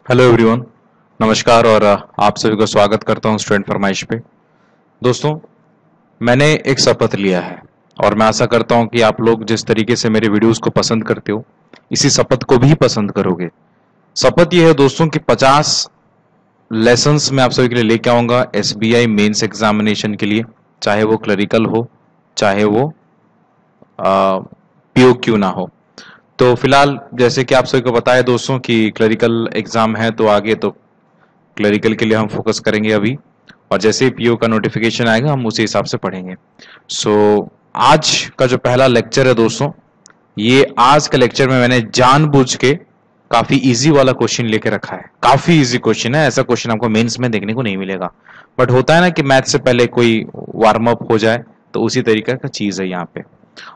Hello everyone. नमस्कार और आप सभी को स्वागत करता हूं स्टूडेंट फरमाइश पे। दोस्तों, मैंने एक शपथ लिया है और मैं आशा करता हूं कि आप लोग जिस तरीके से मेरे वीडियोस को पसंद करते हो, इसी शपथ को भी पसंद करोगे। शपथ ये है दोस्तों कि 50 लेसन्स मैं आप सभी के लिए लेके आऊंगा एसबीआई मेंस एग्जामिनेशन के लिए, चाहे वो क्लरिकल हो, चाहे वो पीओ क्यू ना हो। तो फिलहाल जैसे कि आप सभी को पता है दोस्तों कि क्लरिकल एग्जाम है, तो आगे तो क्लरिकल के लिए हम फोकस करेंगे अभी, और जैसे ही पीओ का नोटिफिकेशन आएगा हम उसी हिसाब से पढ़ेंगे। सो आज का जो पहला लेक्चर है दोस्तों, ये आज का लेक्चर में मैंने जानबूझ के काफी इजी वाला क्वेश्चन लेके रखा है। काफी इजी क्वेश्चन है, ऐसा क्वेश्चन आपको मेंस में देखने को नहीं मिलेगा। बट होता है ना कि मैथ से पहले कोई वार्म अप हो जाए, तो उसी तरीके का चीज है यहाँ पे।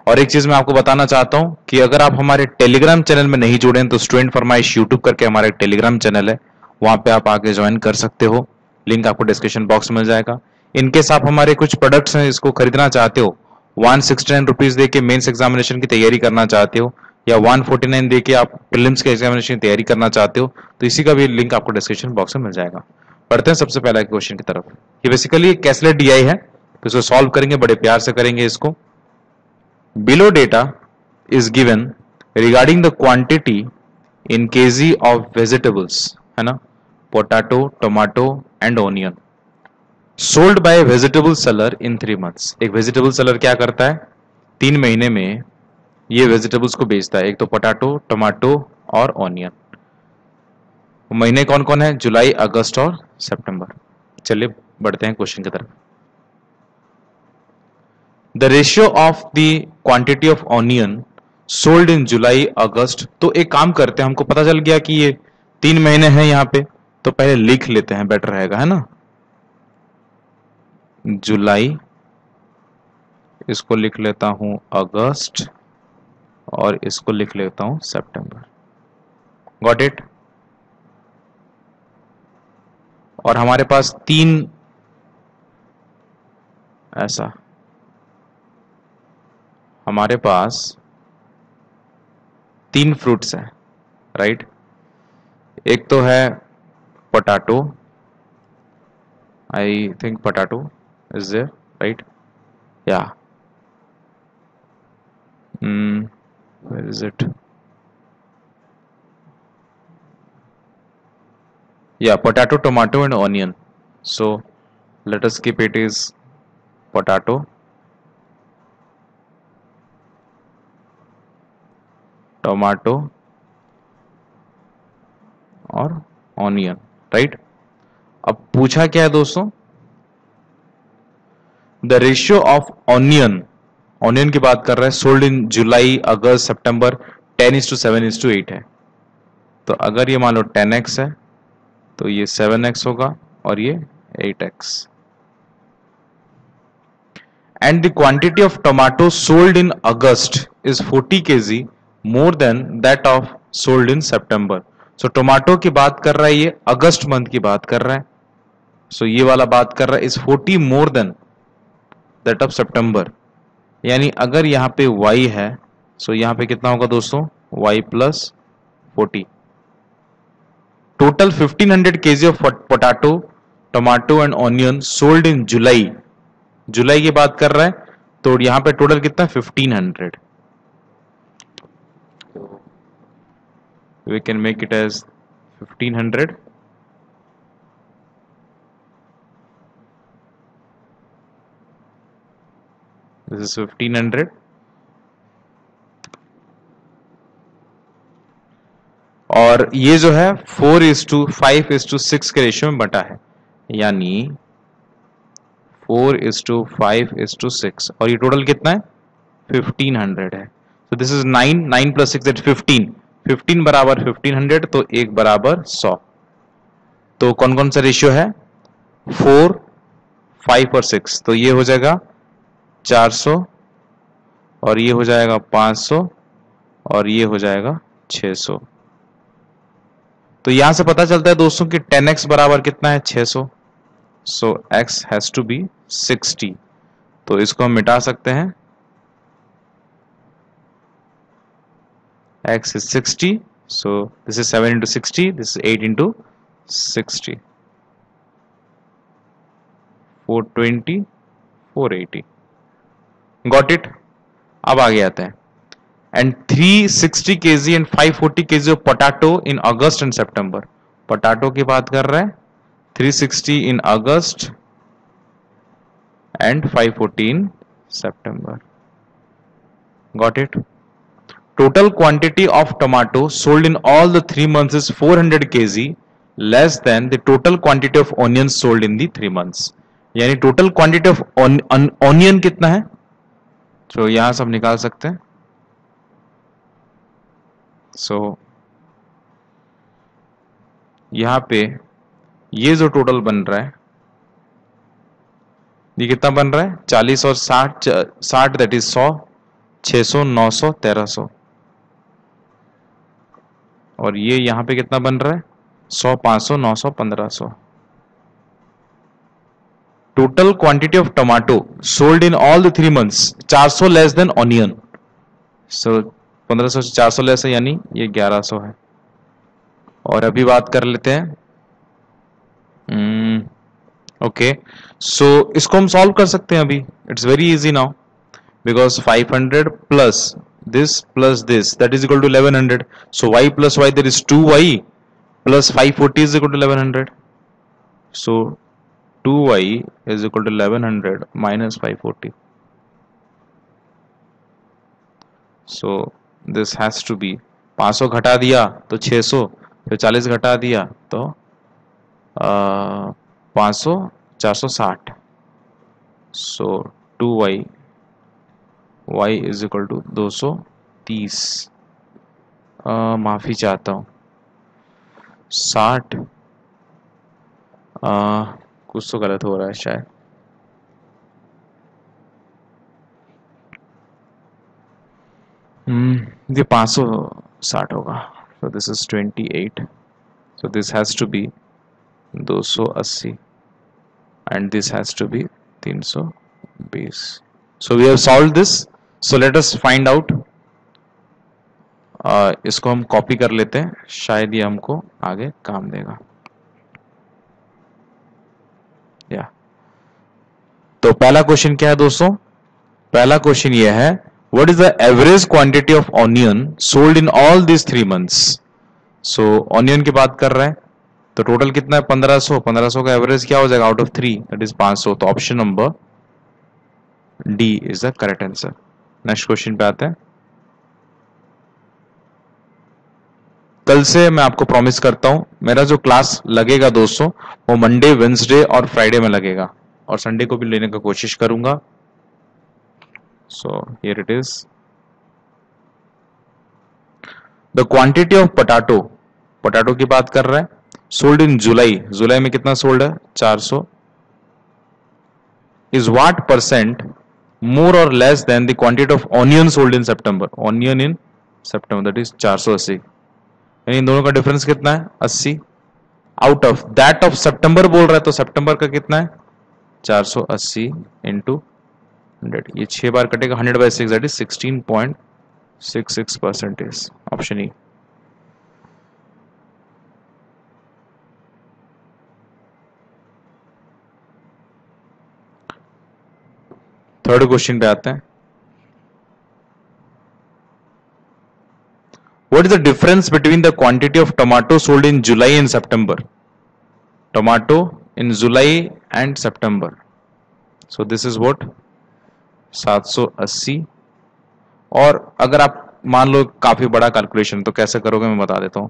और एक चीज मैं आपको बताना चाहता हूं कि अगर आप हमारे टेलीग्राम चैनल में नहीं जुड़े हैं तो स्टूडेंट फरमाइश यूट्यूब करके हमारा टेलीग्राम चैनल है, वहां पे आप आके ज्वाइन कर सकते हो। लिंक आपको डिस्क्रिप्शन बॉक्स में मिल जाएगा। इनकेस आप हमारे कुछ प्रोडक्ट्स हैं इसको खरीदना चाहते हो, 169 रुपीज दे के मेन्स एग्जामिनेशन की तैयारी करना चाहते हो, या 149 दे के आप प्रीलिम्स के एग्जामिनेशन की तैयारी करना चाहते हो, तो इसी का भी लिंक आपको डिस्क्रिप्शन बॉक्स में मिल जाएगा। पढ़ते हैं सबसे पहला क्वेश्चन की तरफ। ये बेसिकली कैसलेट डीआई है, तो इसको सॉल्व करेंगे, बड़े प्यार से करेंगे इसको। Below data is given regarding the quantity in kg of vegetables, है ना, potato, tomato and onion sold by a vegetable seller in 3 months। एक vegetable seller क्या करता है, 3 महीने में ये वेजिटेबल्स को बेचता है। एक तो पोटैटो, टमाटो और ऑनियन। महीने कौन कौन है, जुलाई, अगस्त और सितंबर। चलिए बढ़ते हैं क्वेश्चन की तरफ। The ratio of the quantity of onion sold in July August. तो एक काम करते हैं, हमको पता चल गया कि ये 3 महीने हैं यहाँ पे, तो पहले लिख लेते हैं, बेटर रहेगा, है ना। जुलाई, इसको लिख लेता हूं अगस्त, और इसको लिख लेता हूं सितंबर। Got it. और हमारे पास तीन, ऐसा हमारे पास 3 फ्रूट्स हैं, राइट। एक तो है potato, I think potato is there, right, या where is it, yeah, potato, tomato and onion. So let us keep it is potato, tomato और ऑनियन, राइट। अब पूछा क्या है दोस्तों, the ratio of onion, onion की बात कर रहा है, सोल्ड इन जुलाई, अगस्त, सितंबर 10:7:8 है। तो अगर ये मान लो 10x है तो ये 7x होगा और ये 8x। And the quantity of tomato sold in August is 40 kg more than that of sold in September. So tomato की बात कर रहा है, ये अगस्त मंथ की बात कर रहा है। सो ये वाला बात कर रहा है is 40 more than that of September. यानी अगर यहाँ पे y है, सो यहाँ पे कितना होगा दोस्तों, y plus 40। Total 1500 kg of potato, tomato and onion sold in July. जुलाई की बात कर रहा है, तो यहां पे टोटल कितना, 1500। We can make it as 1500। This is 1500। और ये जो है 4:5:6 के रेशियो में बटा है, यानी 4:5:6, और ये टोटल कितना है, 1500 है। तो दिस इज 9 + 6 दैट 15। 15 बराबर 1500, तो 1 बराबर 100। तो कौन कौन सा रेशियो है, 4, 5 और 6। तो ये हो जाएगा 400, और ये हो जाएगा 500, और ये हो जाएगा 600। तो यहां से पता चलता है दोस्तों कि 10x बराबर कितना है, 600। सो x हैज टू बी 60। तो इसको हम मिटा सकते हैं, x is 60 So this is 7 into 60, this is 8 into 60, 420, 480. Got it? अब आगे आते हैं. And 360 kg and 540 kg of potato in August and September. Potato की बात कर रहे हैं. 360 in August and 540 in September. Got it? Total quantity of tomato sold in all the 3 months is 400 kg, less than the total quantity of onions sold in the 3 months. यानी total quantity of onion कितना है? तो यहां सब निकाल सकते हैं. So यहां पे ये जो टोटल बन रहा है, ये कितना बन रहा है? 40 और 60, 60 दैट इज 100, 600, 900, 1300. और ये यहां पे कितना बन रहा है? 100, 500, 900, 1500. Total quantity of tomato sold in all the 3 months 400 less than onion. So 1500 से 400 लेस है, यानी ये 1100 है. और अभी बात कर लेते हैं. ओके, सो इसको हम सॉल्व कर सकते हैं अभी. It's very easy now, because 500 plus this that is equal to 1100. So y plus y, there is 2y plus 540 is equal to 1100. So 2y is equal to 1100 minus 540. So this has to be 500 घटा दिया तो 600, फिर 40 घटा दिया तो 500, 460. So 2y y is equal to 230. माफी चाहता हूँ, 60 कुछ तो गलत हो रहा है शायद. ये 560 होगा. so this is 28. so this has to be 280 and this has to be 320. so we have solved this. so let us find out. इसको हम कॉपी कर लेते हैं, शायद ये हमको आगे काम देगा. या तो पहला क्वेश्चन क्या है दोस्तों? पहला क्वेश्चन ये है, what is the average quantity of onion sold in all this 3 months. So onion की बात कर रहे हैं, तो टोटल कितना है? 1500. 1500 का एवरेज क्या हो जाएगा आउट ऑफ 3? That is 500. तो option number D is the correct answer. Next question पे आते हैं. कल से मैं आपको प्रॉमिस करता हूं, मेरा जो क्लास लगेगा दोस्तों वो मंडे, वेंसडे और फ्राइडे में लगेगा, और संडे को भी लेने का कोशिश करूंगा. So here it is. The quantity of potato, potato की बात कर रहे हैं, सोल्ड इन जुलाई. जुलाई में कितना सोल्ड है? 400. इज व्हाट परसेंट मोर और less than the quantity of onion sold in September. Onion in September that is 480. यानी इन दोनों का डिफरेंस कितना है? 80. आउट ऑफ दैट ऑफ सितंबर बोल रहा है, तो सितंबर का कितना है? 480 इंटू 100. ये 6 बार कटेगा. 100/6 that is 16.66%. Option E. Third question पे आते हैं. What is the difference between the quantity of tomato sold in July and September? Tomato in July and September. So this is what? 780. और अगर आप मान लो काफी बड़ा कैलकुलेशन, तो कैसे करोगे मैं बता देता हूं.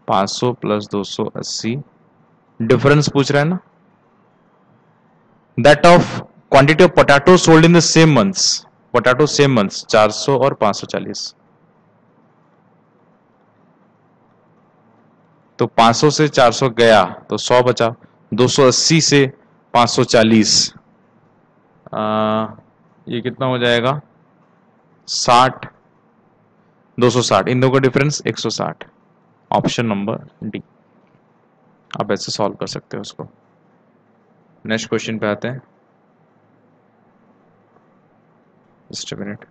500 प्लस 280, डिफरेंस पूछ रहा है ना. That of quantity of potato sold in the same months. Potato same months 400 और 540. तो 500 से 400 गया तो 100 बचा. 280 से 540, ये कितना हो जाएगा? 60, 260. इन दोनों का डिफरेंस 160. Option number D. आप ऐसे सॉल्व कर सकते हो उसको. नेक्स्ट क्वेश्चन पे आते हैं. Just a minute.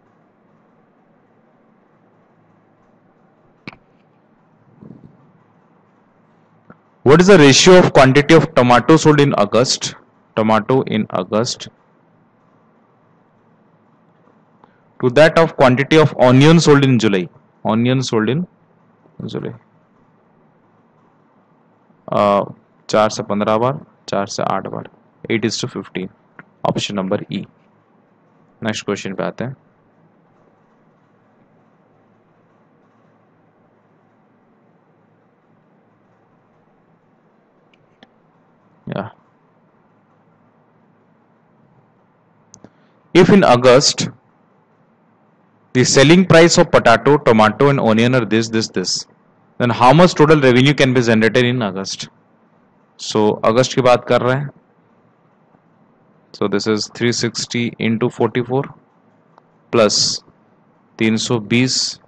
What is the ratio of quantity of tomato sold in August? Tomato in August to that of quantity of onion sold in July. Onion sold in July. 4 से 15 बार, 4 से 8 बार, 8:15. Option number ई. Next question पे आते हैं. Yeah. If in August the selling price of potato, tomato and onion are this, then how much total revenue can be generated in August? So August की बात कर रहे हैं. So this is 360 into 44 plus 320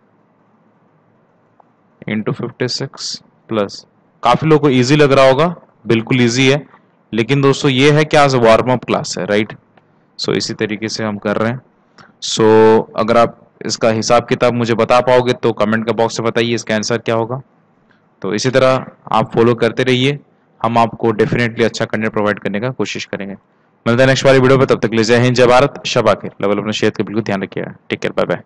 into 56 plus. काफी लोगों को easy लग रहा होगा. बिल्कुल इजी है, लेकिन दोस्तों ये है कि आज वार्म अप क्लास है, राइट. सो इसी तरीके से हम कर रहे हैं. सो अगर आप इसका हिसाब किताब मुझे बता पाओगे तो कमेंट का बॉक्स में बताइए इसका आंसर क्या होगा. तो इसी तरह आप फॉलो करते रहिए, हम आपको डेफिनेटली अच्छा कंटेंट प्रोवाइड करने का कोशिश करेंगे. मिलते हैं नेक्स्ट वाली वीडियो पे. तब तक ले जय हिंद, जय भारत, शब आखिर. लेवल अपने सेहत का बिल्कुल ध्यान रखिएगा. Take care, bye bye.